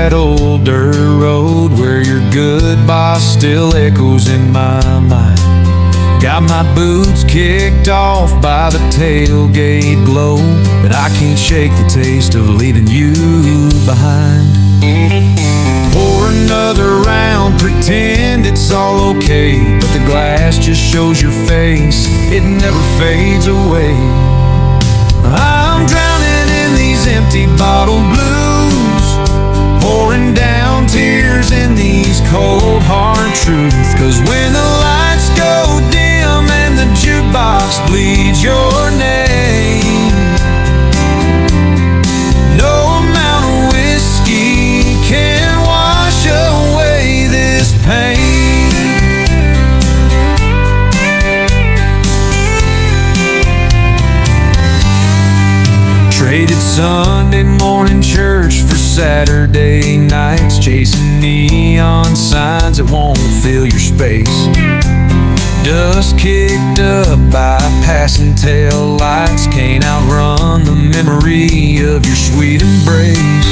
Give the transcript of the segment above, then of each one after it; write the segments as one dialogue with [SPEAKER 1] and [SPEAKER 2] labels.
[SPEAKER 1] that old dirt road where your goodbye still echoes in my mind. Got my boots kicked off by the tailgate glow, but I can't shake the taste of leaving you behind. Pour another round, pretend it's all okay, but the glass just shows your face, it never fades away. I'm drowning in these empty bottle blues, pouring down tears in these cold hard truths. 'Cause when the lights go dim and the jukebox bleeds your name, no amount of whiskey can wash away this pain. Traded Sunday morning church for Saturday nights, chasing neon signs that won't fill your space. Dust kicked up by passing tail lights, can't outrun the memory of your sweet embrace.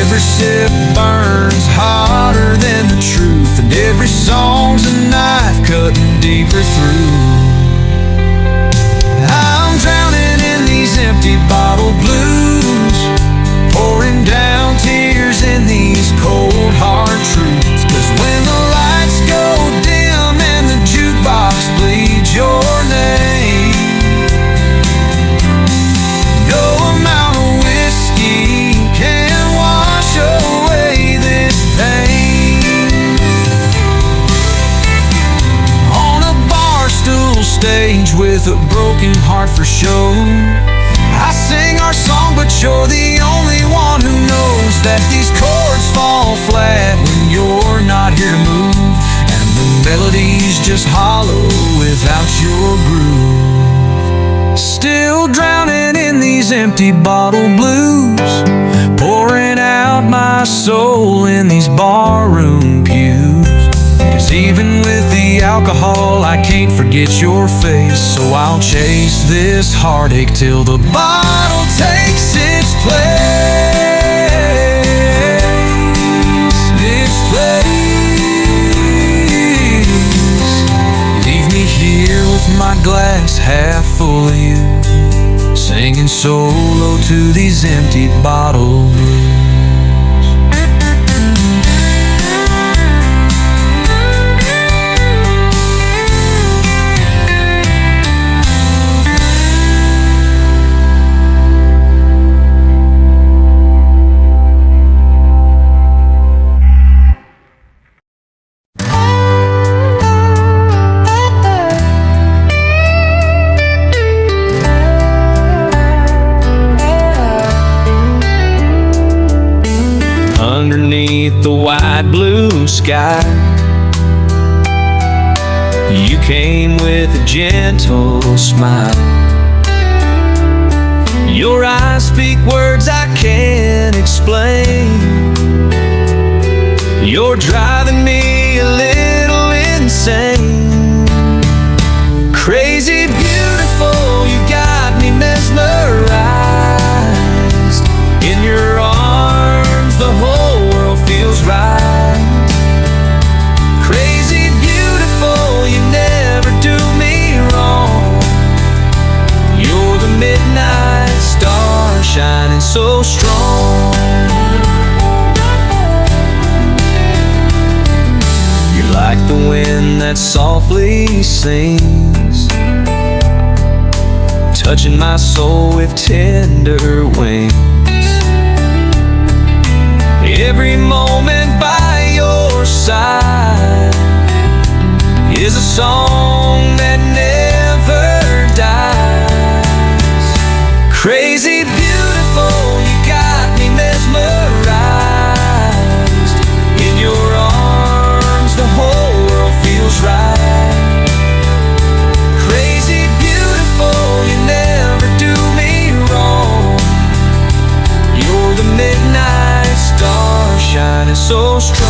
[SPEAKER 1] Every sip burns hotter than the truth, and every song's a knife cutting deeper through. I'm drowning in these empty bottle blues, pouring down tears in these cold hard truths. 'Cause when the lights go dim and the jukebox bleeds your name, no amount of whiskey can wash away this pain. On a bar stool stage with a broken heart for show, I sing our song, but you're the only one who knows that these chords fall flat when you're not here to move, and the melody's just hollow without your groove. Still drowning in these empty bottle blues, pouring out my soul in these barroom pews. 'Cause even with the alcohol, I can't forget your face, so I'll chase this heartache till the bottle takes its place. Its place. Leave me here with my glass half full of you, singing solo to these empty bottle blues. Underneath the wide blue sky, you came with a gentle smile. Your eyes speak words I can't explain. You're driving me a little insane. Crazy beautiful, you got me mesmerized. In your arms, the whole world feels right. Crazy beautiful, you never do me wrong. You're the midnight star shining so strong. You're like the wind that softly sings, touching my soul with tender wings. Every moment by your side is a song that never dies. Crazy beautiful, you got me mesmerized. In your arms, the whole world feels right. Crazy beautiful, you never do me wrong. You're the midnight star shining so strong.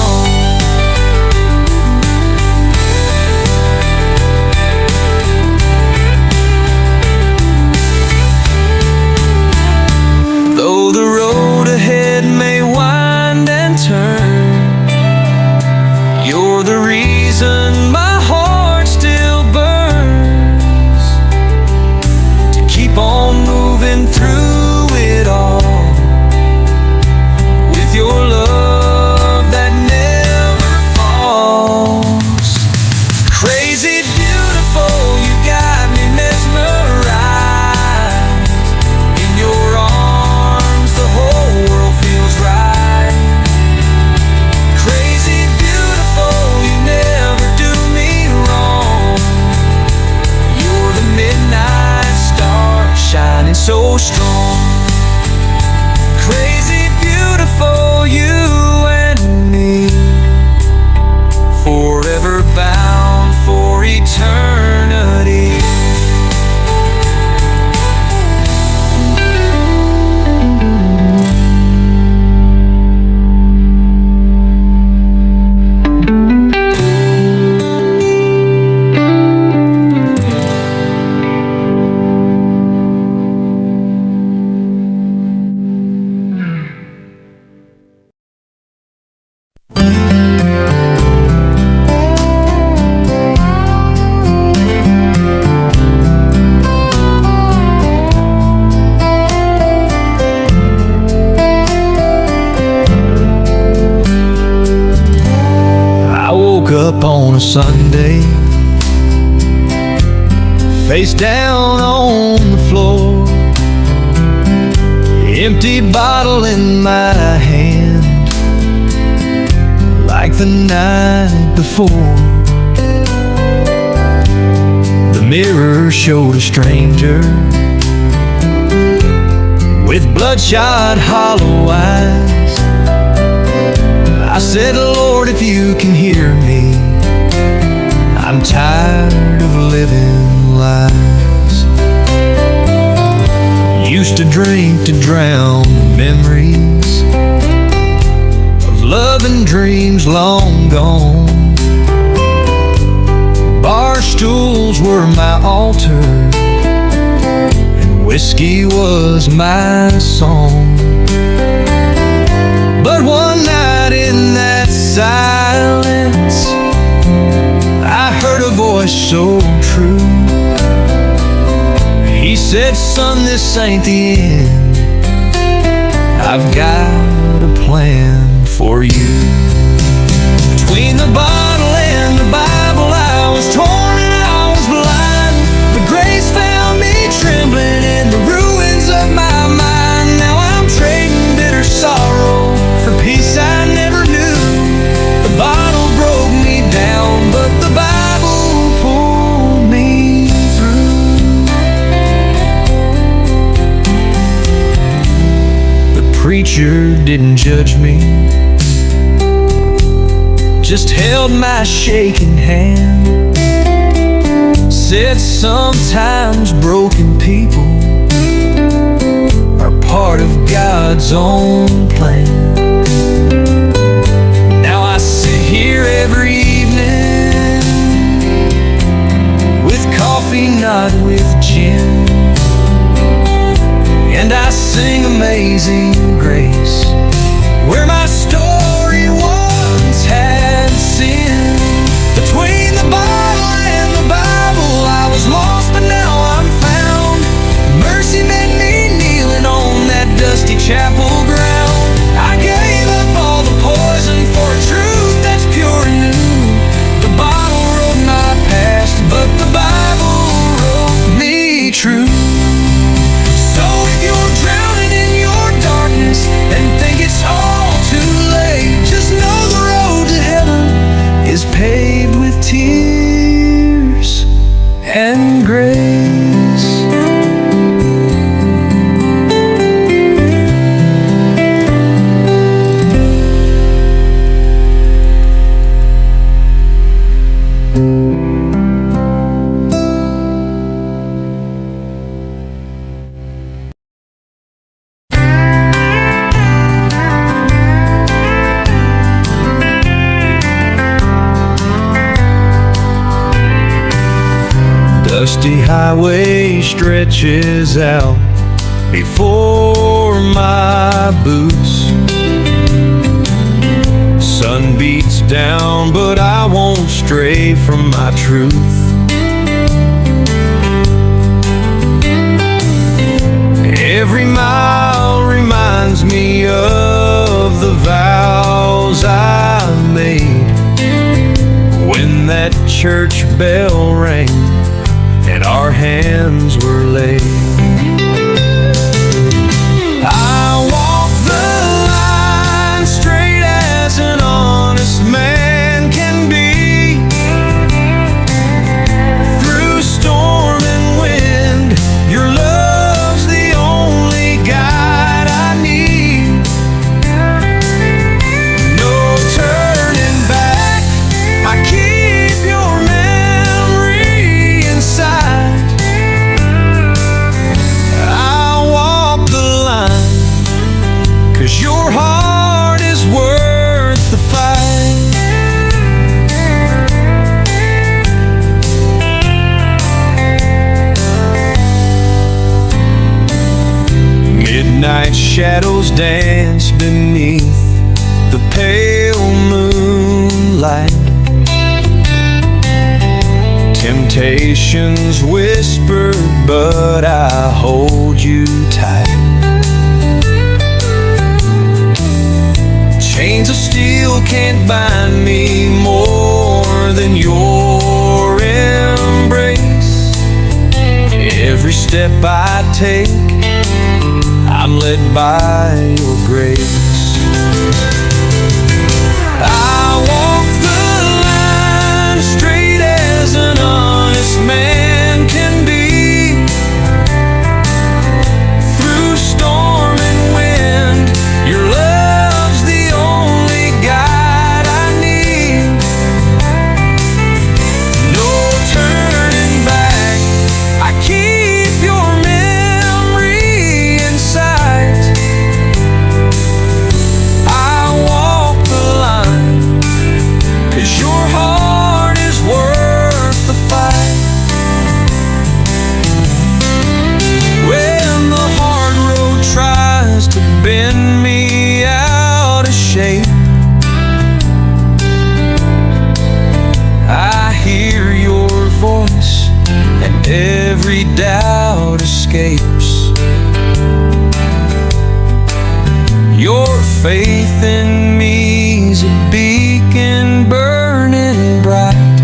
[SPEAKER 1] woke up on a Sunday, face down on the floor, empty bottle in my hand, like the night before. The mirror showed a stranger with bloodshot hollow eyes. I said, Lord, if you can hear me, I'm tired of living lies. Used to drink to drown memories of love and dreams long gone. Bar stools were my altar, and whiskey was my song. But one night in that silence, I heard a voice so true. He said, son, this ain't the end. I've got a plan for you. Between the bottle and the Bible, I was torn and I was blind, but grace found me trembling in the ruins of my mind. Now I'm trading bitter sorrow for peace I never knew. The bottle broke me down, but the Bible pulled me through. The preacher didn't judge me, just held my shaking hand, said sometimes broken people are part of God's own plan. Now I sit here every evening with coffee, not with gin, and I sing Amazing Grace, where my story once had sin. Between the bottle and the Bible, I was lost, but now I'm found. Mercy met me kneeling on that dusty chapel ground. I gave up all the poison for a truth that's pure and new. The bottle wrote my past, but the Bible wrote me true. So if you're drowning in your darkness and think it's all too late, just know the road to heaven is paved with tears and grace. Dusty highway stretches out before my boots. Sun beats down, but I won't stray from my truth. Every mile reminds me of the vows I made when that church bell rang and our hands were laid. I walk the line straight as an honest man can be. Through storm and wind, your love's the only guide I need. No turning back, I keep your memory inside. I'll walk the line, 'cause your heart is worth the fight. Midnight shadows dance beneath the pale moonlight. Temptations whisper, but I hold you tight. Chains of steel can't bind me more take. I'm led by your grace. I walk the line straight as an honest man can be. Through storm and wind, your love's the only guide I need. No turning back, I keep your memory in sight. I walk the line, 'cause your heart is worth the fight. When the hard road tries to bend me out of shape, I hear your voice and every doubt escapes. Your faith in me's a beacon burning bright,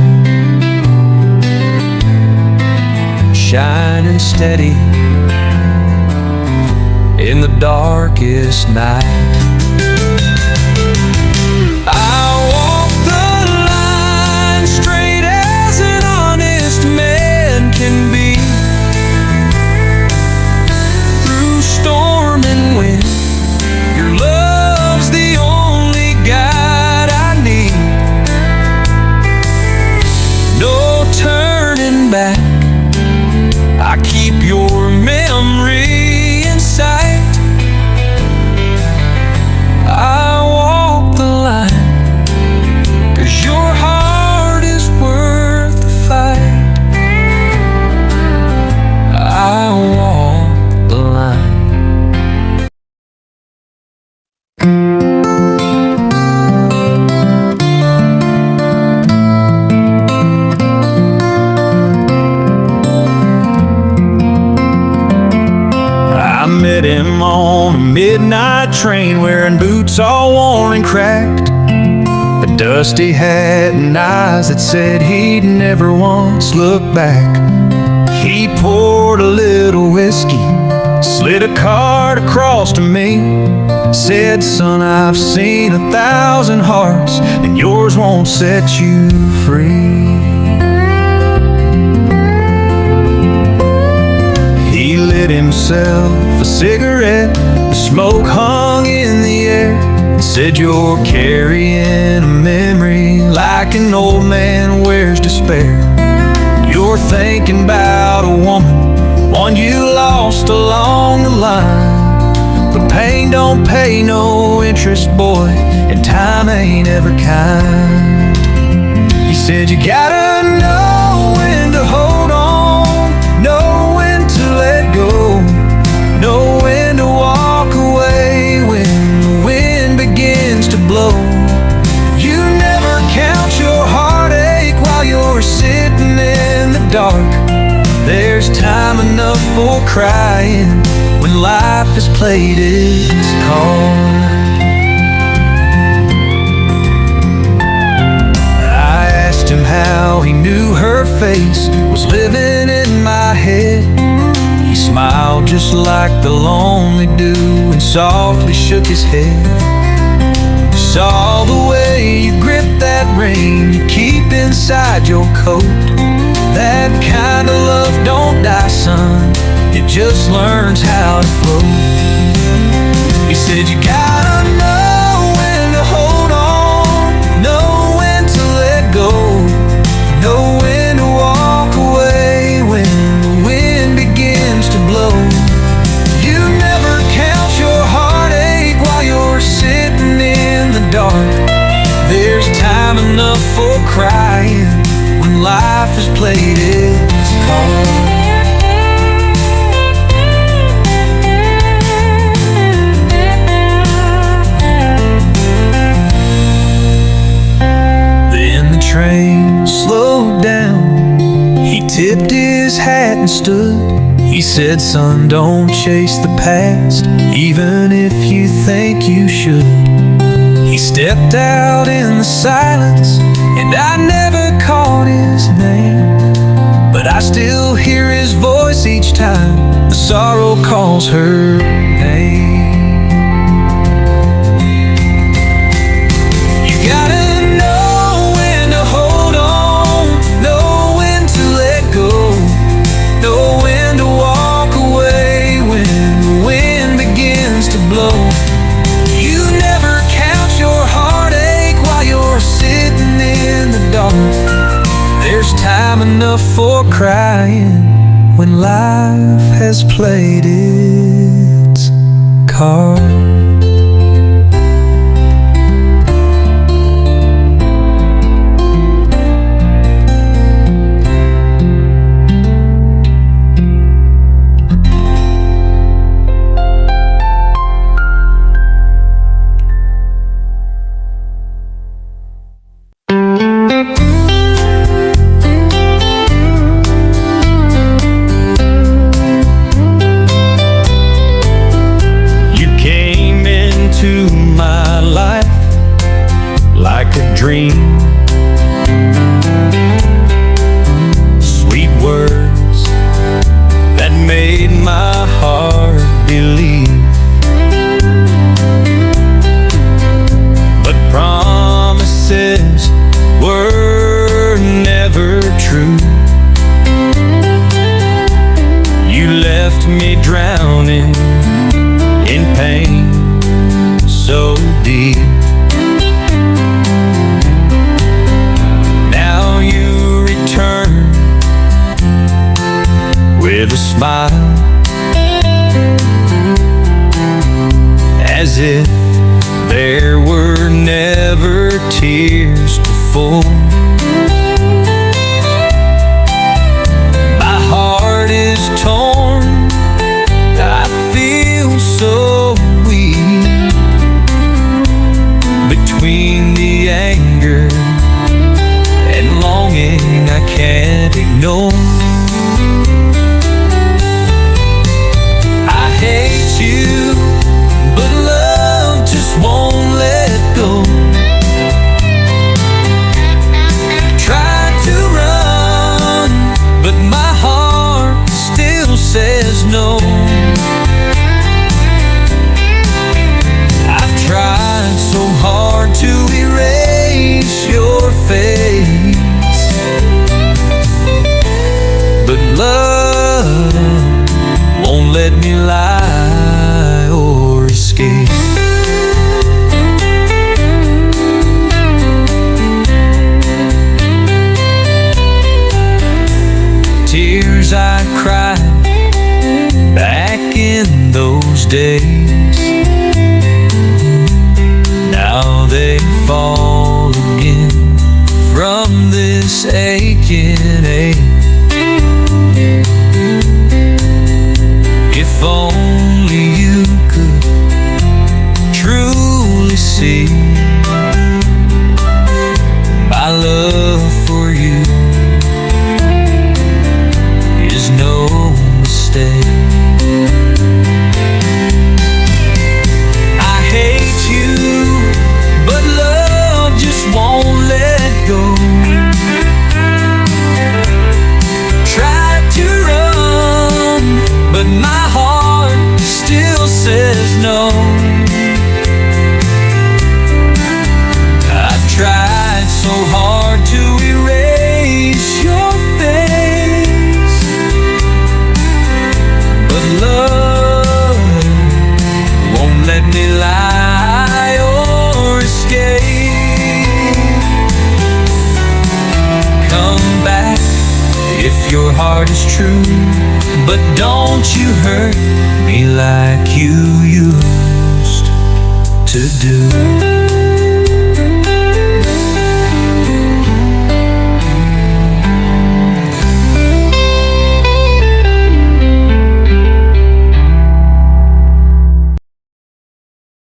[SPEAKER 1] shining steady in the darkest night. I walk the line straight as an honest man can be. Through storm and wind, your love's the only guide I need. No turning back, I keep your memory in sight. I walk the line, 'cause your heart is worth the fight. I walk the line. I met him on a midnight train, wearing boots all worn and cracked, a dusty hat and eyes that said he'd never once look back. He poured a little whiskey, slid a card across to me, said, "Son, I've seen 1,000 hearts, and yours won't set you free." He lit himself a cigarette, the smoke hung in the air, and said, "You're carrying a memory like an old man wears despair. You're thinking about a woman, one you lost along the line. But pain don't pay no interest, boy, and time ain't ever kind." He said, "You gotta know when to hold on, know when to let go, know when to walk away when the wind begins to blow. You never count your heartache while you're sitting in the dark. There's time enough for crying when life has played its card." I asked him how he knew her face was living in my head. He smiled just like the lonely do and softly shook his head. Saw the way you grip that ring you keep inside your coat. That kind of love don't die, son, it just learns how to float. He said, "You gotta know when to hold on, know when to let go, know when to walk away when the wind begins to blow. You never count your heartache while you're sitting in the dark. There's time enough for crying when life has played its card." Then the train slowed down, he tipped his hat and stood. He said, "Son, don't chase the past, even if you think you should." He stepped out in the silence, and I never caught his name, but but I still hear his voice each time the sorrow calls her name. You gotta know when to hold on, know when to let go, know when to walk away when the wind begins to blow. You never count your heartache while you're sitting in the dark. There's time enough for crying when life has played its card. Dream, sweet words that made my heart believe, but promises were never true. You left me drowning in pain so deep. With a smile, as if there were never tears before. My heart is torn, I feel so weak between the anger and longing I can't ignore. Hate you, but love just won't let go. Tried to run, but my heart still says no. I've tried so hard to erase your face, but love won't let me lie or escape. Tears I cried back in those days, now they fall again from this aching ache. If only you could truly see my love for you is no mistake. I hate you, but love just won't let go. Tried to run, but my heart still says no. I've tried so hard to erase your face, but love won't let me lie or escape. Come back if your heart is true, but don't you hurt me like you used to do.